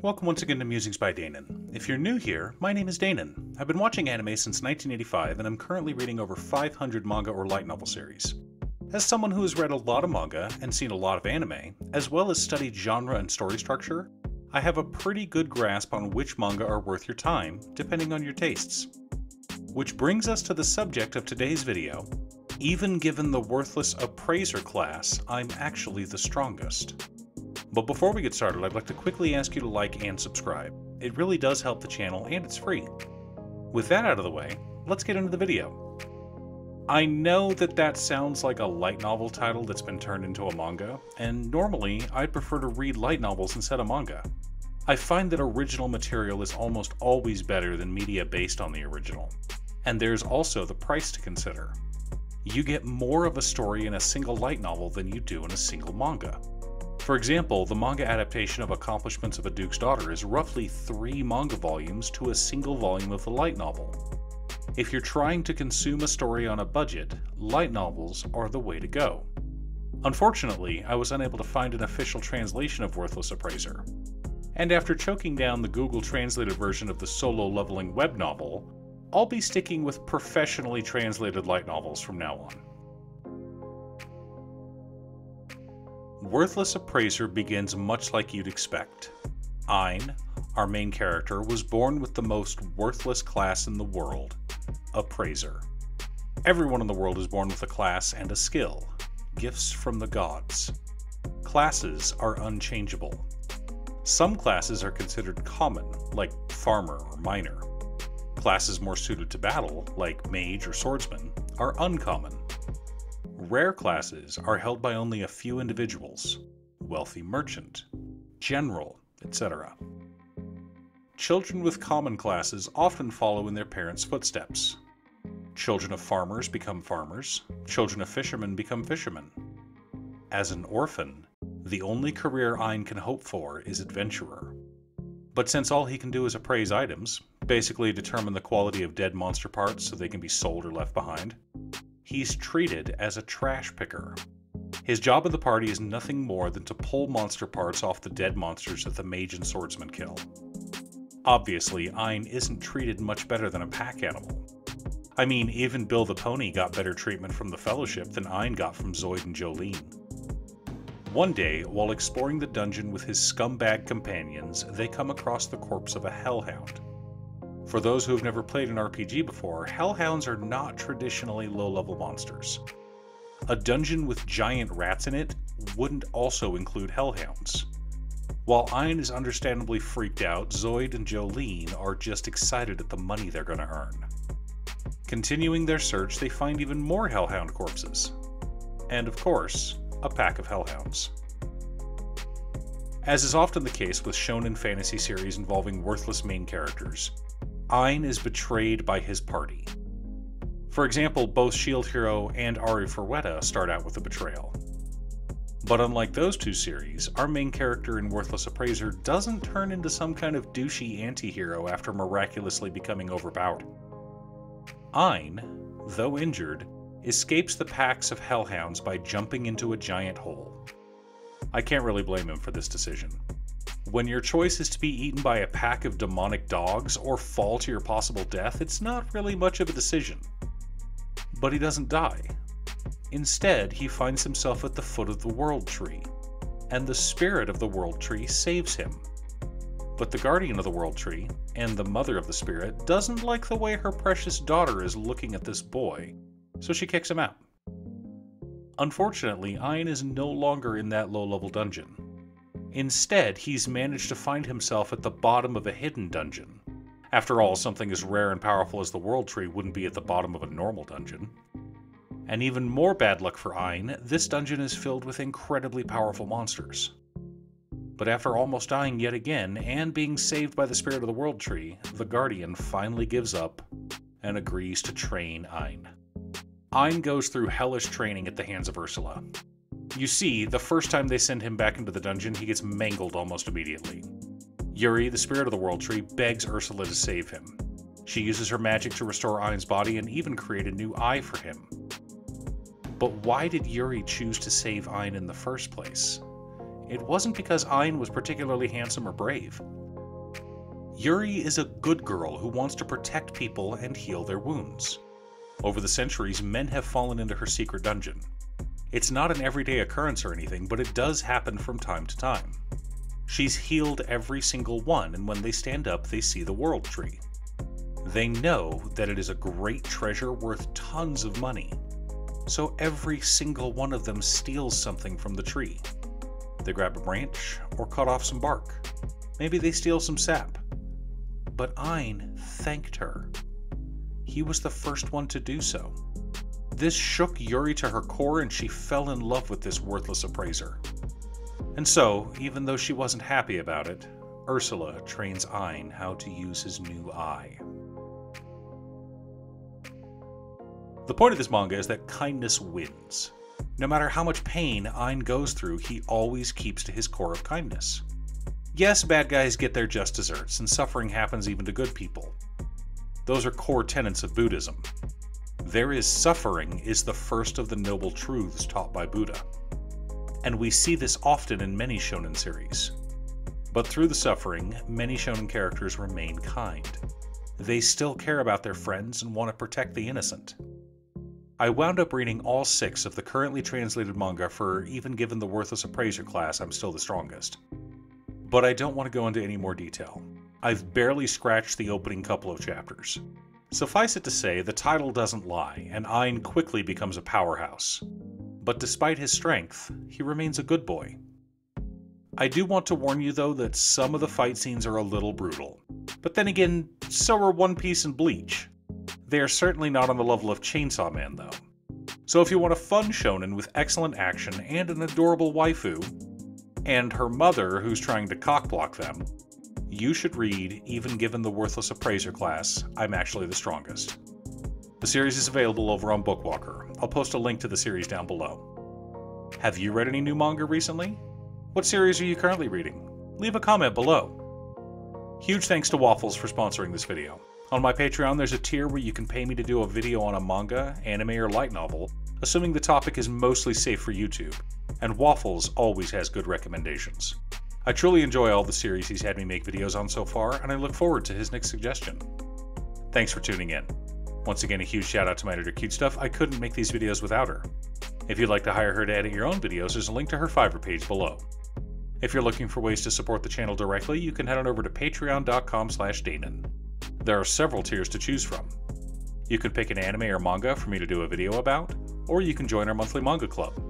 Welcome once again to Musings by Danon. If you're new here, my name is Danon. I've been watching anime since 1985 and I'm currently reading over 500 manga or light novel series. As someone who has read a lot of manga and seen a lot of anime, as well as studied genre and story structure, I have a pretty good grasp on which manga are worth your time, depending on your tastes. Which brings us to the subject of today's video. Even given the worthless appraiser class, I'm actually the strongest. But before we get started, I'd like to quickly ask you to like and subscribe. It really does help the channel and it's free. With that out of the way, let's get into the video. I know that sounds like a light novel title that's been turned into a manga, and normally I'd prefer to read light novels instead of manga. I find that original material is almost always better than media based on the original. And there's also the price to consider. You get more of a story in a single light novel than you do in a single manga. For example, the manga adaptation of Accomplishments of a Duke's Daughter is roughly 3 manga volumes to a single volume of the light novel. If you're trying to consume a story on a budget, light novels are the way to go. Unfortunately, I was unable to find an official translation of Worthless Appraiser. And after choking down the Google translated version of the solo leveling web novel, I'll be sticking with professionally translated light novels from now on. Worthless Appraiser begins much like you'd expect. Ein, our main character, was born with the most worthless class in the world, Appraiser. Everyone in the world is born with a class and a skill, gifts from the gods. Classes are unchangeable. Some classes are considered common, like farmer or miner. Classes more suited to battle, like mage or swordsman, are uncommon. Rare classes are held by only a few individuals, wealthy merchant, general, etc. Children with common classes often follow in their parents' footsteps. Children of farmers become farmers, children of fishermen become fishermen. As an orphan, the only career Ein can hope for is adventurer. But since all he can do is appraise items, basically determine the quality of dead monster parts so they can be sold or left behind, he's treated as a trash picker. His job in the party is nothing more than to pull monster parts off the dead monsters that the mage and swordsman kill. Obviously, Ein isn't treated much better than a pack animal. I mean, even Bill the Pony got better treatment from the Fellowship than Ein got from Zoid and Jolene. One day, while exploring the dungeon with his scumbag companions, they come across the corpse of a hellhound. For those who have never played an RPG before, hellhounds are not traditionally low-level monsters. A dungeon with giant rats in it wouldn't also include hellhounds. While Ein is understandably freaked out, Zoid and Jolene are just excited at the money they're going to earn. Continuing their search, they find even more hellhound corpses. And of course, a pack of hellhounds. As is often the case with shonen fantasy series involving worthless main characters, Ein is betrayed by his party. For example, both Shield Hero and Ari Ferwetta start out with a betrayal. But unlike those two series, our main character in Worthless Appraiser doesn't turn into some kind of douchey anti-hero after miraculously becoming overpowered. Ein, though injured, escapes the packs of hellhounds by jumping into a giant hole. I can't really blame him for this decision. When your choice is to be eaten by a pack of demonic dogs or fall to your possible death, it's not really much of a decision. But he doesn't die. Instead, he finds himself at the foot of the World Tree, and the spirit of the World Tree saves him. But the guardian of the World Tree, and the mother of the spirit, doesn't like the way her precious daughter is looking at this boy, so she kicks him out. Unfortunately, Ein is no longer in that low-level dungeon. Instead, he's managed to find himself at the bottom of a hidden dungeon. After all, something as rare and powerful as the World Tree wouldn't be at the bottom of a normal dungeon. And even more bad luck for Ein, this dungeon is filled with incredibly powerful monsters. But after almost dying yet again, and being saved by the spirit of the World Tree, the Guardian finally gives up and agrees to train Ein. Ein goes through hellish training at the hands of Ursula. You see, the first time they send him back into the dungeon, he gets mangled almost immediately. Yuri, the spirit of the World Tree, begs Ursula to save him. She uses her magic to restore Ein's body and even create a new eye for him. But why did Yuri choose to save Ein in the first place? It wasn't because Ein was particularly handsome or brave. Yuri is a good girl who wants to protect people and heal their wounds. Over the centuries, men have fallen into her secret dungeon. It's not an everyday occurrence or anything, but it does happen from time to time. She's healed every single one, and when they stand up, they see the World Tree. They know that it is a great treasure worth tons of money, so every single one of them steals something from the tree. They grab a branch or cut off some bark. Maybe they steal some sap. But Ein thanked her. He was the first one to do so. This shook Yuri to her core, and she fell in love with this worthless appraiser. And so, even though she wasn't happy about it, Ursula trains Ein how to use his new eye. The point of this manga is that kindness wins. No matter how much pain Ein goes through, he always keeps to his core of kindness. Yes, bad guys get their just desserts, and suffering happens even to good people. Those are core tenets of Buddhism. There is suffering is the first of the noble truths taught by Buddha. And we see this often in many shonen series. But through the suffering, many shonen characters remain kind. They still care about their friends and want to protect the innocent. I wound up reading all 6 of the currently translated manga for even given the worthless appraiser class, I'm still the strongest. But I don't want to go into any more detail. I've barely scratched the opening couple of chapters. Suffice it to say, the title doesn't lie, and Ein quickly becomes a powerhouse. But despite his strength, he remains a good boy. I do want to warn you though that some of the fight scenes are a little brutal. But then again, so are One Piece and Bleach. They are certainly not on the level of Chainsaw Man though. So if you want a fun shonen with excellent action and an adorable waifu, and her mother who's trying to cockblock them, you should read Even Given the Worthless Appraiser class, I'm Actually the Strongest. The series is available over on Bookwalker. I'll post a link to the series down below. Have you read any new manga recently? What series are you currently reading? Leave a comment below. Huge thanks to Waffles for sponsoring this video. On my Patreon, there's a tier where you can pay me to do a video on a manga, anime, or light novel, assuming the topic is mostly safe for YouTube, and Waffles always has good recommendations. I truly enjoy all the series he's had me make videos on so far, and I look forward to his next suggestion. Thanks for tuning in. Once again, a huge shout out to my editor Cute Stuff. I couldn't make these videos without her. If you'd like to hire her to edit your own videos, there's a link to her Fiverr page below. If you're looking for ways to support the channel directly, you can head on over to patreon.com/Danon. There are several tiers to choose from. You can pick an anime or manga for me to do a video about, or you can join our monthly manga club.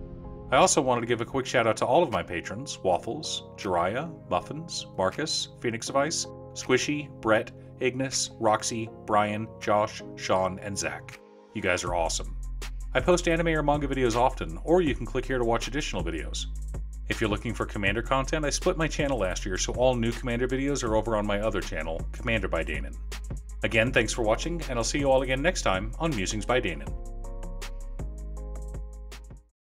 I also wanted to give a quick shout out to all of my patrons: Waffles, Jiraiya, Muffins, Marcus, Phoenix of Ice, Squishy, Brett, Ignis, Roxy, Brian, Josh, Sean, and Zach. You guys are awesome. I post anime or manga videos often, or you can click here to watch additional videos. If you're looking for Commander content, I split my channel last year, so all new Commander videos are over on my other channel, Commander by Danon. Again, thanks for watching, and I'll see you all again next time on Musings by Danon.